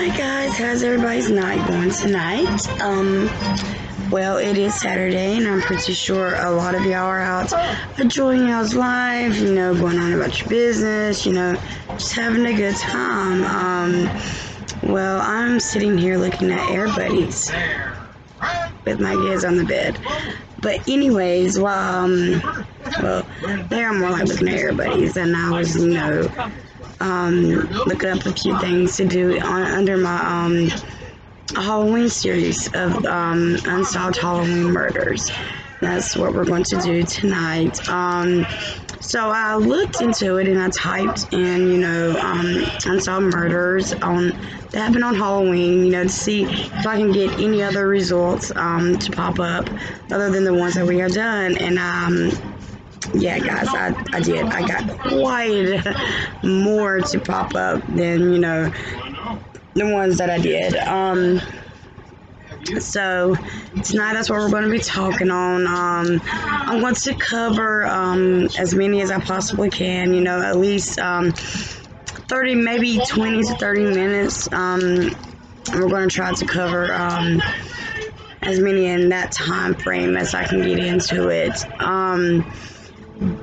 Hi guys, how's everybody's night going tonight? Well, it is Saturday, and I'm pretty sure a lot of y'all are out enjoying y'all's life, going on about your business, just having a good time. Well, I'm sitting here looking at Air Buddies with my kids on the bed. But anyways, well, they are more like looking at Air Buddies, and I was, looking up a few things to do under my Halloween series of unsolved Halloween murders. That's what we're going to do tonight. So I looked into it and I typed in, unsolved murders that happened on Halloween, to see if I can get any other results to pop up other than the ones that we have done. And yeah, guys, I did. I got quite more to pop up than, the ones that I did. So tonight, that's what we're going to be talking on. I'm going to cover as many as I possibly can, at least 30, maybe 20 to 30 minutes. We're going to try to cover as many in that time frame as I can get into it.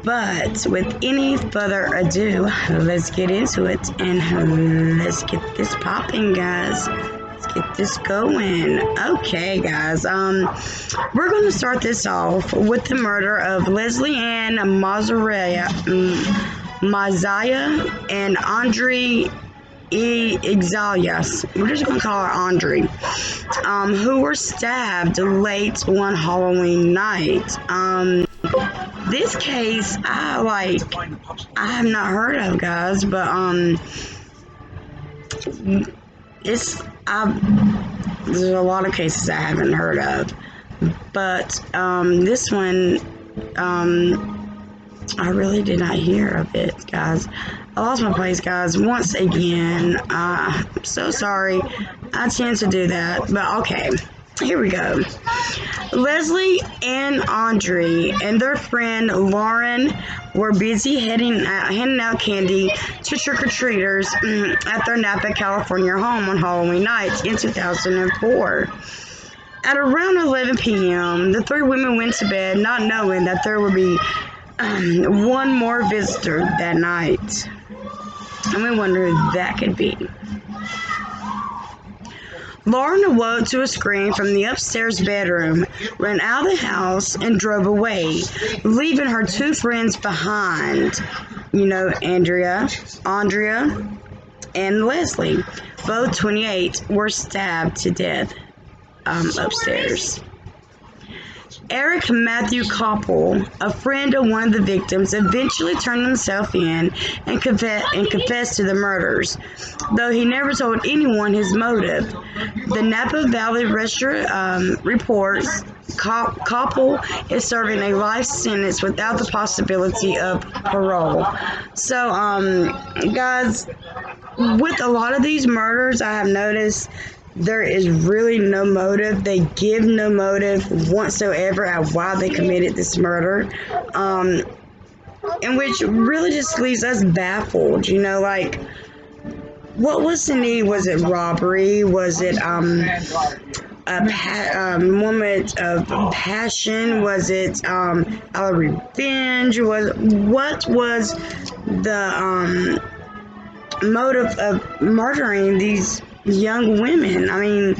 But with any further ado, let's get into it and let's get this popping, guys. Let's get this going. Okay, guys. We're going to start this off with the murder of Leslie Ann Mazzaya and Andre Exalias. We're just going to call her Andre. Who were stabbed late one Halloween night. This case, I have not heard of, guys, but there's a lot of cases I haven't heard of, but this one, I really did not hear of it, guys. I lost my place, guys, once again. I'm so sorry. I tend to do that, but okay. Here we go. Leslie and Andre and their friend Lauren were busy handing out candy to trick-or-treaters at their Napa, California home on Halloween night in 2004. At around 11 p.m., the three women went to bed not knowing that there would be one more visitor that night. And we wonder who that could be. Lauren awoke to a scream from the upstairs bedroom, ran out of the house, and drove away, leaving her two friends behind. Andrea, and Leslie, both 28, were stabbed to death upstairs. Eric Matthew Koppel, a friend of one of the victims, eventually turned himself in and confessed to the murders, though he never told anyone his motive. The Napa Valley Register reports Koppel is serving a life sentence without the possibility of parole. So, guys, with a lot of these murders, I have noticed there is really no motive. They give no motive whatsoever at why they committed this murder, and which really just leaves us baffled. What was the need? Was it robbery? Was it a moment of passion? Was it a revenge? What was the motive of murdering these young women? I mean,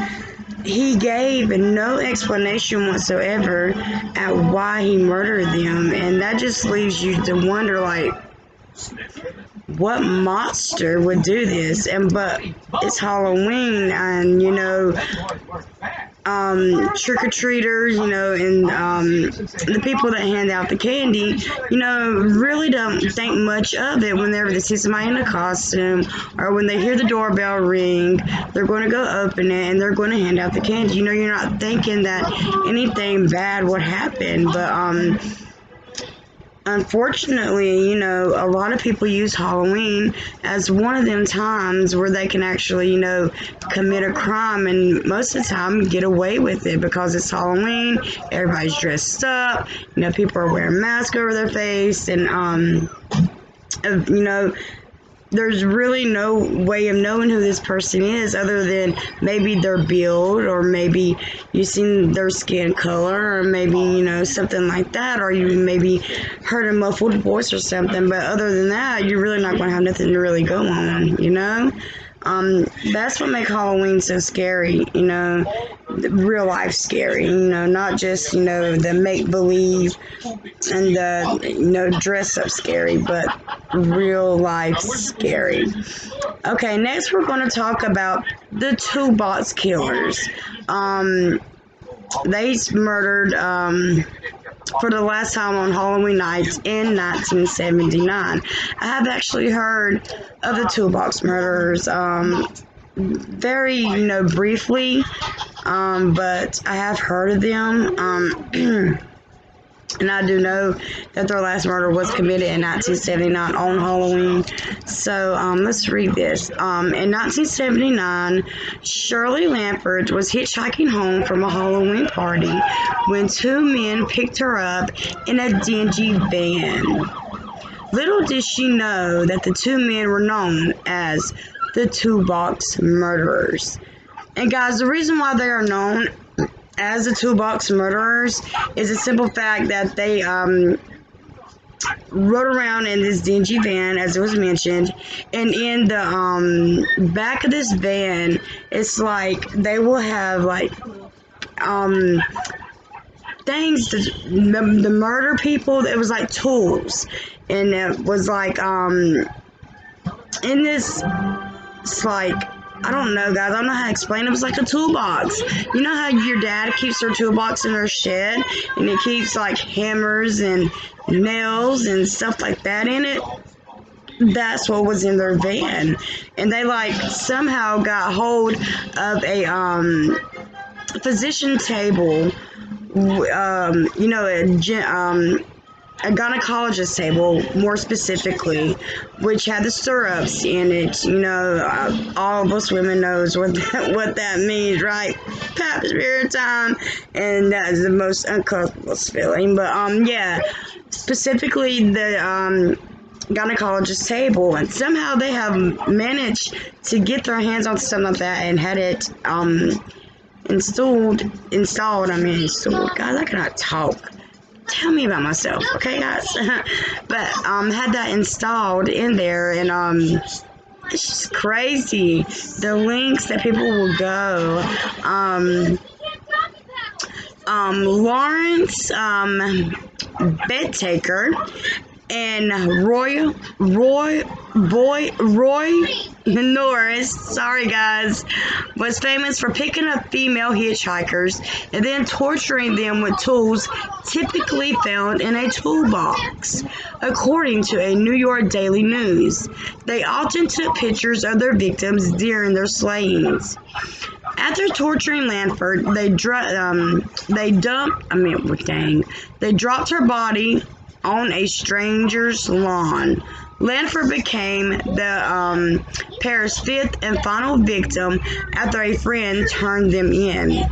he gave no explanation whatsoever at why he murdered them, and that just leaves you to wonder, what monster would do this? But it's Halloween, and trick-or-treaters, and the people that hand out the candy, really don't think much of it whenever they see somebody in a costume, or when they hear the doorbell ring. They're going to go open it and they're going to hand out the candy. You're not thinking that anything bad would happen, but unfortunately, a lot of people use Halloween as one of them times where they can actually, commit a crime, and most of the time get away with it because it's Halloween. Everybody's dressed up. People are wearing masks over their face, and there's really no way of knowing who this person is other than maybe their build, or maybe you seen their skin color, or maybe, something like that, or you maybe heard a muffled voice or something. But other than that, you're really not going to have nothing to really go on. That's what makes Halloween so scary, real life scary, not just, the make believe and the, dress up scary, but real life scary. Okay, next we're going to talk about the toolbox killers. They murdered, for the last time on Halloween nights in 1979. I have actually heard of the toolbox murderers, very, briefly, but I have heard of them. And I do know that their last murder was committed in 1979 on Halloween. So let's read this. In 1979, Shirley Lanford was hitchhiking home from a Halloween party when two men picked her up in a dingy van. Little did she know that the two men were known as the toolbox murderers. And guys, the reason why they are known as the toolbox murderers is a simple fact that they rode around in this dingy van, as it was mentioned, and in the back of this van, it's like they will have like things the murder people. It was like tools, and it was like in this, it's like, I don't know, guys. I don't know how to explain it. It was like a toolbox. You know how your dad keeps their toolbox in their shed, and it keeps like hammers and nails and stuff like that in it? That's what was in their van. And they like somehow got hold of a physician table, a gynecologist table, more specifically, which had the stirrups in it. All of us women knows what that means, right? Pap smear time, and that is the most uncomfortable feeling. But yeah, specifically the gynecologist table, and somehow they have managed to get their hands on something like that and had it installed. Guys, I cannot talk. Tell me about myself, okay, guys? But had that installed in there, and it's just crazy the lengths that people will go. Lawrence Bedtaker and Roy Norris, sorry guys, was famous for picking up female hitchhikers and then torturing them with tools typically found in a toolbox. According to a New York Daily News, they often took pictures of their victims during their slayings. After torturing Lanford, they dropped her body on a stranger's lawn. Lanford became the pair's fifth and final victim after a friend turned them in.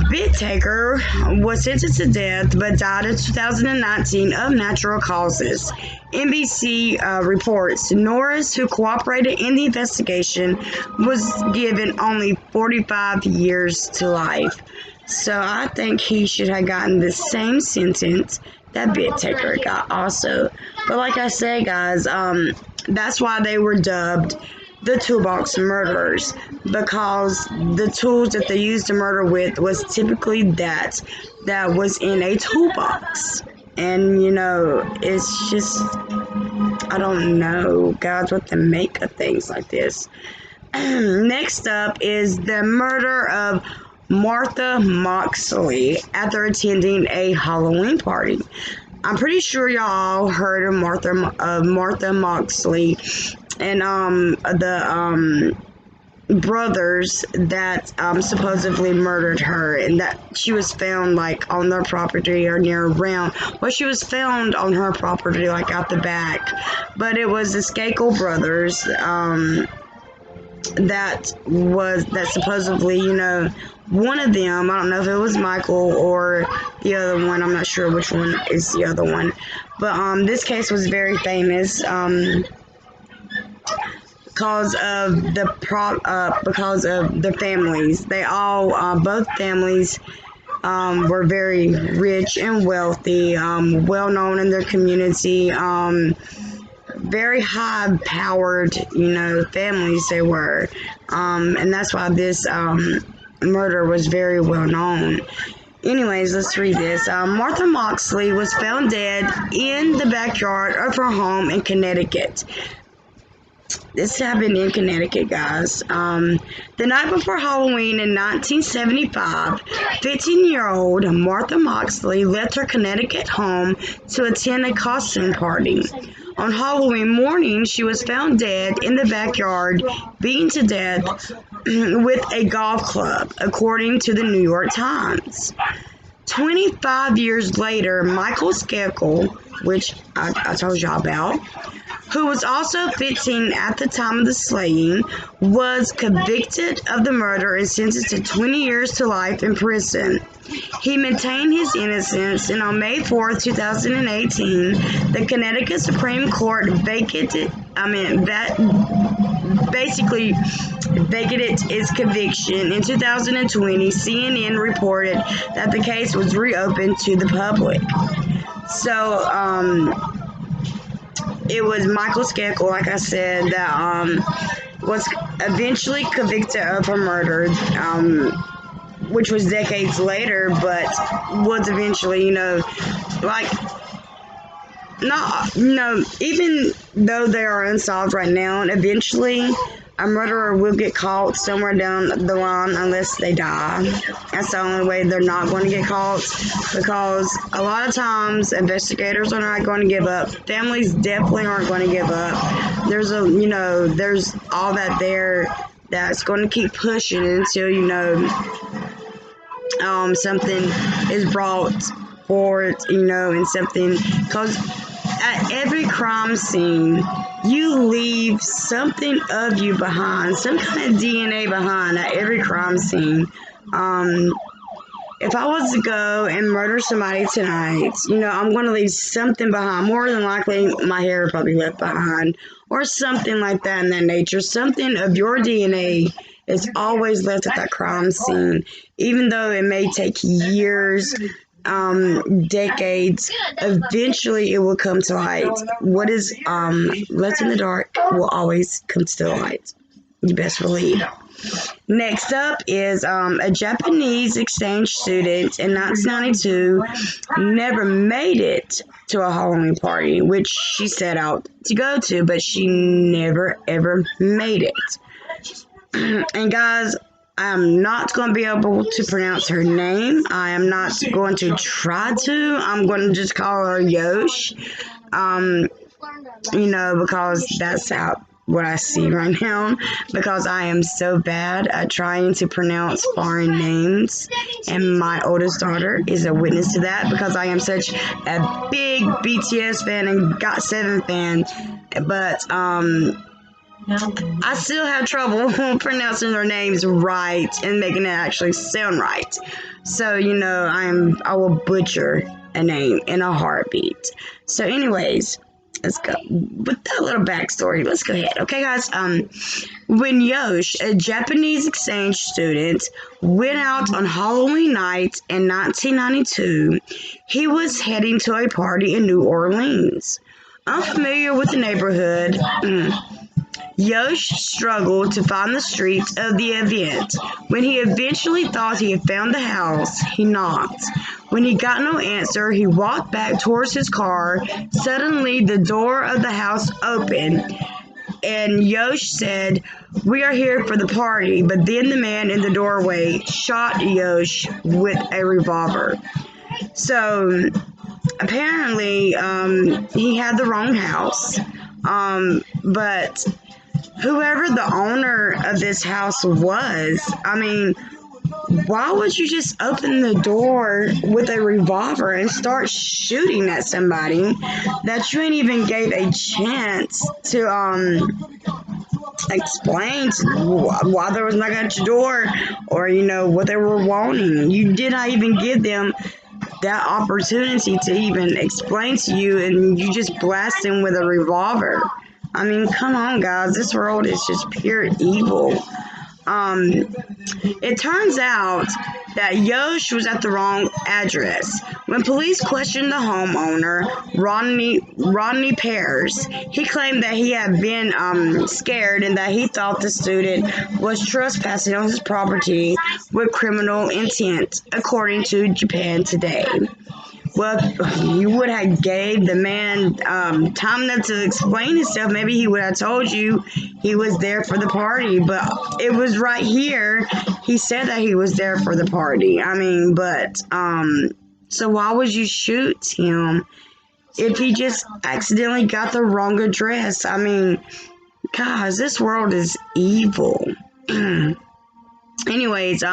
Bedtaker was sentenced to death but died in 2019 of natural causes. NBC reports Norris, who cooperated in the investigation, was given only 45 years to life. So I think he should have gotten the same sentence that Bedtaker got also. But like I said, guys, that's why they were dubbed the toolbox murderers, because the tools that they used to murder with was typically that was in a toolbox. And it's just, I don't know, guys, what to make of things like this. Next up is the murder of Martha Moxley after attending a Halloween party. I'm pretty sure y'all heard of Martha Moxley and the brothers that supposedly murdered her, and that she was found like on their property or near around. Well, she was found on her property, like out the back, but it was the Skakel brothers that supposedly, one of them, I don't know if it was Michael or the other one, I'm not sure which one is the other one, but this case was very famous. because of the families. They all both families were very rich and wealthy, well known in their community, very high powered, families they were, and that's why this murder was very well known. Anyways, let's read this. Martha Moxley was found dead in the backyard of her home in Connecticut. This happened in Connecticut, guys. The night before Halloween in 1975, 15-year-old Martha Moxley left her Connecticut home to attend a costume party. On Halloween morning, she was found dead in the backyard, beaten to death with a golf club, according to the New York Times. 25 years later, Michael Skeckel, which I told y'all about, who was also 15 at the time of the slaying, was convicted of the murder and sentenced to 20 years to life in prison. He maintained his innocence, and on May 4th, 2018, the Connecticut Supreme Court vacated its conviction. In 2020, CNN reported that the case was reopened to the public. So, it was Michael Skeckel, like I said, that was eventually convicted of her murder, which was decades later, but was eventually, even though they are unsolved right now, and eventually a murderer will get caught somewhere down the line unless they die. That's the only way they're not going to get caught, because a lot of times investigators are not going to give up. Families definitely aren't going to give up. There's all that there that's going to keep pushing until, something is brought forward, and something, because at every crime scene, you leave something of you behind, some kind of DNA behind at every crime scene. If I was to go and murder somebody tonight, I'm going to leave something behind. More than likely, my hair probably left behind, or something like that in that nature. Something of your DNA is always left at that crime scene, even though it may take years, decades. Eventually it will come to light. What is left in the dark will always come to the light. You best believe. Next up is a Japanese exchange student in 1992 never made it to a Halloween party, which she set out to go to, but she never ever made it. And guys, I am not going to be able to pronounce her name. I am not going to try to. I'm going to just call her Yosh. Because that's what I see right now. Because I am so bad at trying to pronounce foreign names. And my oldest daughter is a witness to that, because I am such a big BTS fan and GOT7 fan. But, I still have trouble pronouncing their names right and making it actually sound right. So, I will butcher a name in a heartbeat. So anyways, let's go. With that little backstory, let's go ahead. Okay, guys, when Yosh, a Japanese exchange student, went out on Halloween night in 1992, he was heading to a party in New Orleans. Unfamiliar with the neighborhood, Yosh struggled to find the streets of the event. When he eventually thought he had found the house, he knocked. When he got no answer, he walked back towards his car. Suddenly, the door of the house opened, and Yosh said, "We are here for the party," but then the man in the doorway shot Yosh with a revolver. So, apparently, he had the wrong house, but whoever the owner of this house was, why would you just open the door with a revolver and start shooting at somebody that you ain't even gave a chance to explain why there was nothing at your door, or what they were wanting? You did not even give them that opportunity to even explain to you, and you just blast them with a revolver. I mean, come on, guys. This world is just pure evil. Um, it turns out that Yosh was at the wrong address. When police questioned the homeowner, Rodney Pears, he claimed that he had been scared and that he thought the student was trespassing on his property with criminal intent, according to Japan Today. Well, you would have gave the man time enough to explain himself. Maybe he would have told you he was there for the party, but it was right here. He said that he was there for the party. I mean, but so why would you shoot him if he just accidentally got the wrong address? I mean, guys, this world is evil. Anyways,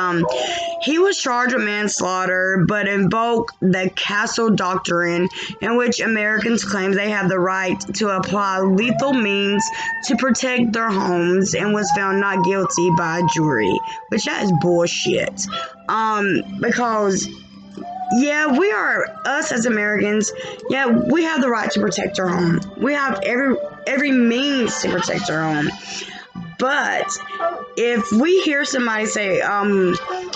he was charged with manslaughter, but invoked the Castle Doctrine, in which Americans claim they have the right to apply lethal means to protect their homes, and was found not guilty by a jury, which that is bullshit. Because us as Americans, we have the right to protect our home. We have every means to protect our home. But if we hear somebody say,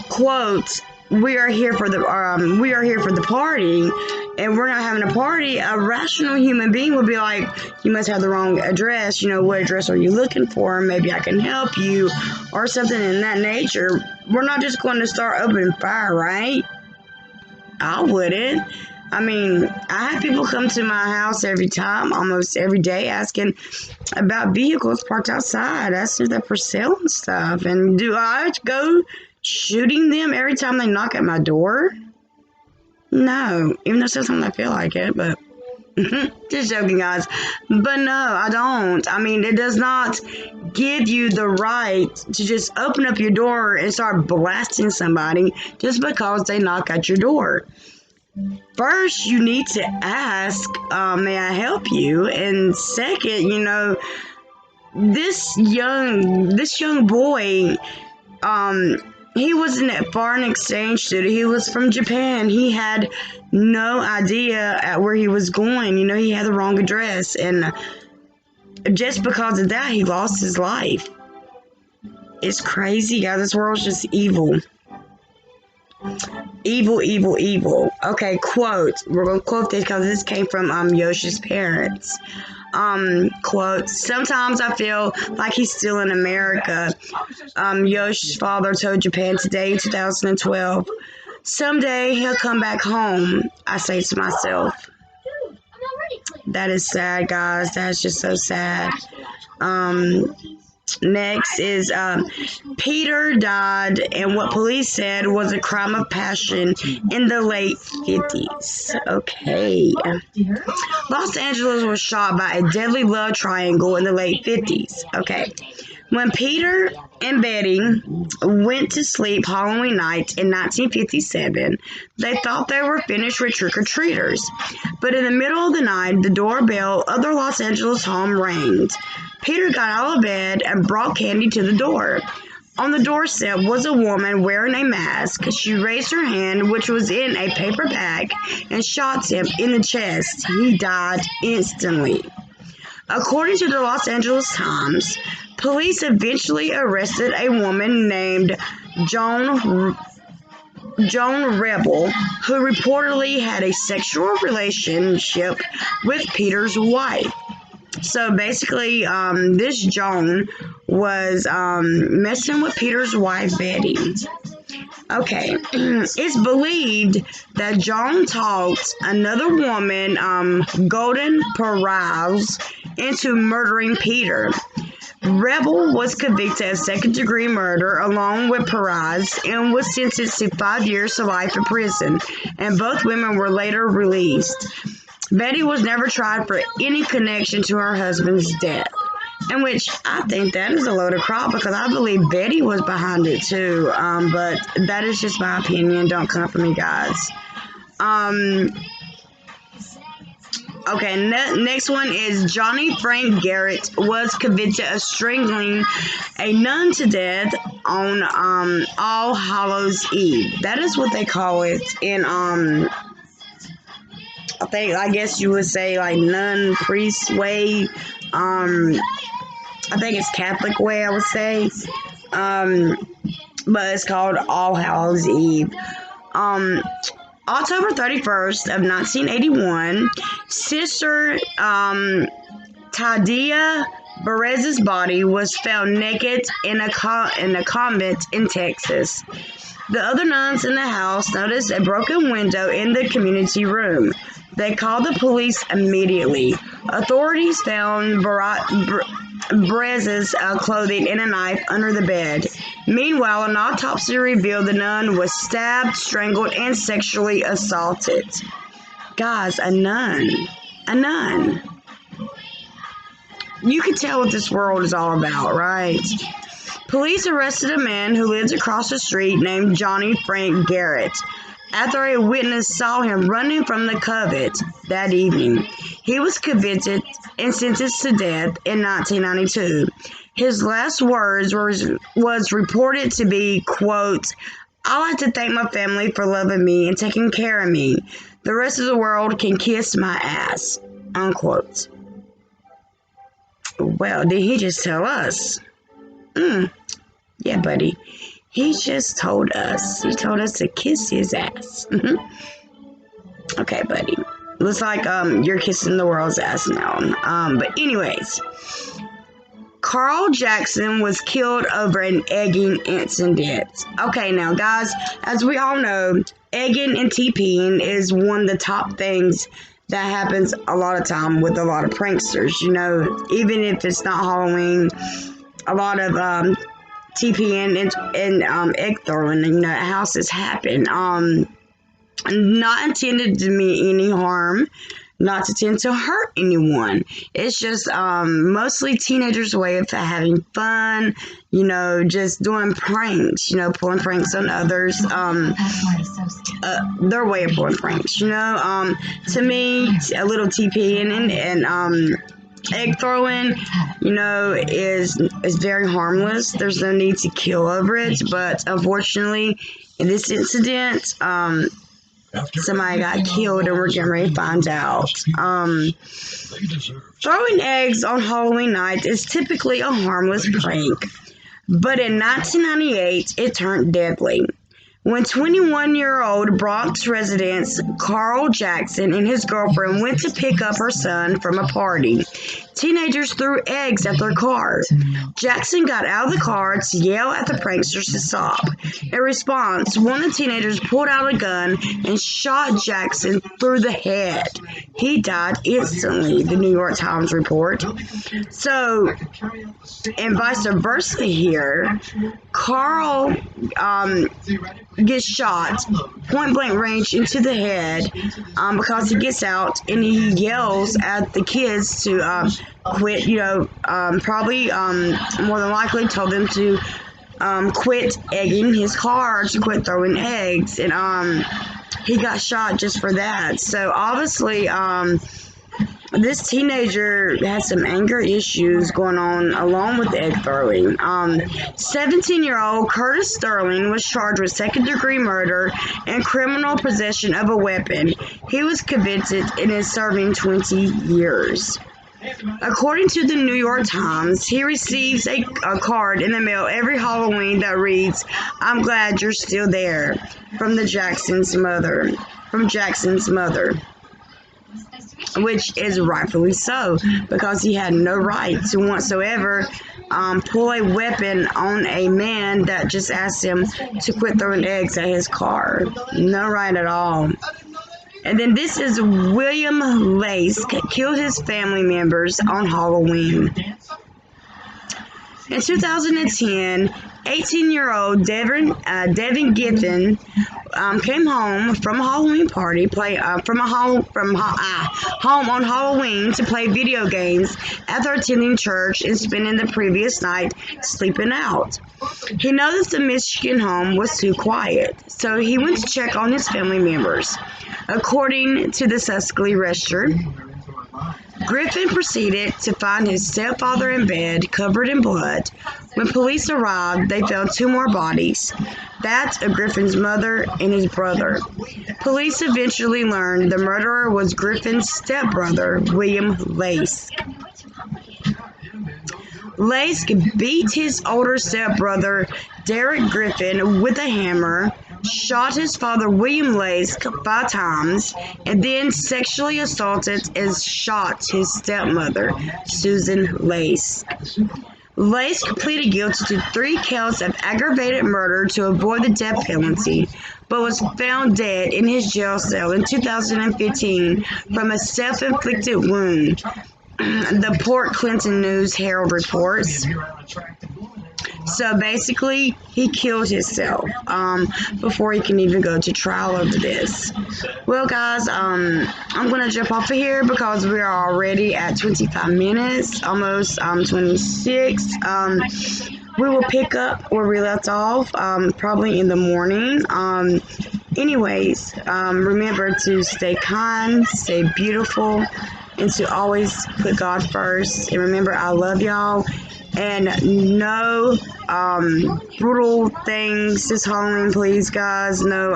quote, we are here for the party, and we're not having a party, a rational human being would be like, you must have the wrong address. What address are you looking for? Maybe I can help you, or something in that nature. We're not just going to start opening fire, right? I wouldn't. I mean, I have people come to my house almost every day, asking about vehicles parked outside, asking if they're for sale and stuff. And do I go shooting them every time they knock at my door? No, even though sometimes I feel like it, but just joking, guys. But no, I don't. I mean, it does not give you the right to just open up your door and start blasting somebody just because they knock at your door. First, you need to ask, may I help you? And second, this young boy, he was a foreign exchange student. He was from Japan. He had no idea at where he was going. He had the wrong address, and just because of that, he lost his life. It's crazy, guys. This world's just evil. Evil, evil, evil. Okay, quote. We're going to quote this because this came from Yosh's parents. Quote, sometimes I feel like he's still in America. Yosh's father told Japan Today in 2012. Someday he'll come back home, I say to myself. That is sad, guys. That's just so sad. Next is Peter died in what police said was a crime of passion in the late 50s. Okay. Los Angeles was shot by a deadly love triangle in the late 50s. Okay. When Peter and Betty went to sleep Halloween night in 1957, they thought they were finished with trick-or-treaters. But in the middle of the night, the doorbell of their Los Angeles home rang. Peter got out of bed and brought candy to the door. On the doorstep was a woman wearing a mask. She raised her hand, which was in a paper bag, and shot him in the chest. He died instantly. According to the Los Angeles Times, police eventually arrested a woman named Joan Rebel, who reportedly had a sexual relationship with Peter's wife. So basically, this Joan was messing with Peter's wife, Betty. Okay, it's believed that Joan talked another woman, Golden Perez, into murdering Peter. Rebel was convicted of second-degree murder along with Perez and was sentenced to 5 years to life in prison, and both women were later released. Betty was never tried for any connection to her husband's death, in which I think that is a load of crap because I believe Betty was behind it too, but that is just my opinion. Don't come for me, guys. Okay, next one is Johnny Frank Garrett was convicted of strangling a nun to death on All Hallows Eve. That is what they call it in I guess you would say like nun priest way. I think it's Catholic way, I would say. But it's called All Hallows Eve. October 31st of 1981, Sister Tadia Perez's body was found naked in a convent in Texas. The other nuns in the house noticed a broken window in the community room. They called the police immediately. Authorities found Perez's clothing and a knife under the bed. Meanwhile, an autopsy revealed the nun was stabbed, strangled, and sexually assaulted. Guys, a nun. A nun. You can tell what this world is all about, right? Police arrested a man who lived across the street named Johnny Frank Garrett after a witness saw him running from the convent that evening. He was convicted and sentenced to death in 1992. His last words was reported to be, quote, "I like to thank my family for loving me and taking care of me. The rest of the world can kiss my ass," unquote. Well, did he just tell us? Yeah, buddy. He just told us. He told us to kiss his ass. Okay, buddy. Looks like you're kissing the world's ass now. But anyways, Carl Jackson was killed over an egging incident. Okay, now guys, as we all know, egging and TPing is one of the top things that happens a lot of time with a lot of pranksters. You know, even if it's not Halloween, a lot of TPing and egg throwing, you know, houses happen. Not intended to mean any harm, not to tend to hurt anyone. It's just mostly teenagers' way of having fun, you know, just doing pranks, you know, pulling pranks on others. Their way of pulling pranks, you know. To me, a little TPing and egg throwing, you know, is very harmless. There's no need to kill over it, but unfortunately, in this incident, somebody got killed, and we're getting ready to find out. Throwing eggs on Halloween night is typically a harmless prank, but in 1998, it turned deadly. When 21-year-old Bronx resident Carl Jackson and his girlfriend went to pick up her son from a party, teenagers threw eggs at their car. Jackson got out of the car to yell at the pranksters to stop. In response, one of the teenagers pulled out a gun and shot Jackson through the head. He died instantly, the New York Times report. So, and vice versa here, Carl gets shot point blank range into the head because he gets out and he yells at the kids to quit, you know, probably more than likely told them to quit egging his car, to quit throwing eggs, and he got shot just for that. So obviously this teenager had some anger issues going on along with egg throwing. 17-year-old Curtis Sterling was charged with second-degree murder and criminal possession of a weapon. He was convicted and is serving 20 years. According to the New York Times, he receives a card in the mail every Halloween that reads, "I'm glad you're still there," from Jackson's mother. Which is rightfully so, because he had no right to whatsoever pull a weapon on a man that just asked him to quit throwing eggs at his car. No right at all. And then this is William Lace killed his family members on Halloween. In 2010, 18-year-old Devin Giffen came home from a Halloween party, home on Halloween to play video games after attending church and spending the previous night sleeping out. He noticed the Michigan home was too quiet, so he went to check on his family members. According to the Susquehanna Register, Griffin proceeded to find his stepfather in bed, covered in blood. When police arrived, they found two more bodies, that of Griffin's mother and his brother. Police eventually learned the murderer was Griffin's stepbrother, William Laske. Laske beat his older stepbrother, Derek Griffin, with a hammer, shot his father, William Laske, 5 times, and then sexually assaulted and shot his stepmother, Susan Laske. Laske pleaded guilty to 3 counts of aggravated murder to avoid the death penalty, but was found dead in his jail cell in 2015 from a self-inflicted wound. The Port Clinton News Herald reports. So basically, he killed himself before he can even go to trial over this. Well, guys, I'm going to jump off of here because we are already at 25 minutes, almost 26. We will pick up where we left off, probably in the morning. Anyways, remember to stay kind, stay beautiful, and to always put God first. And remember, I love y'all. And no brutal things this Halloween, please, guys. No,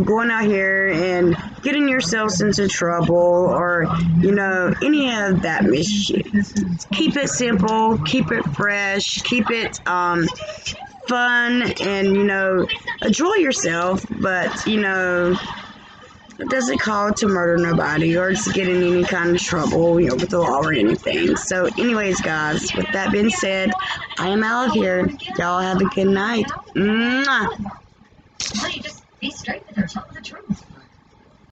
going out here and getting yourselves into trouble or, any of that mischief. Keep it simple, keep it fresh, keep it fun, and, enjoy yourself, but, it doesn't call to murder nobody or to get in any kind of trouble, with the law or anything. So anyways, guys, with that being said, I am out of here. Y'all have a good night. Mwah. No, you just be straight with her. Tell her the truth.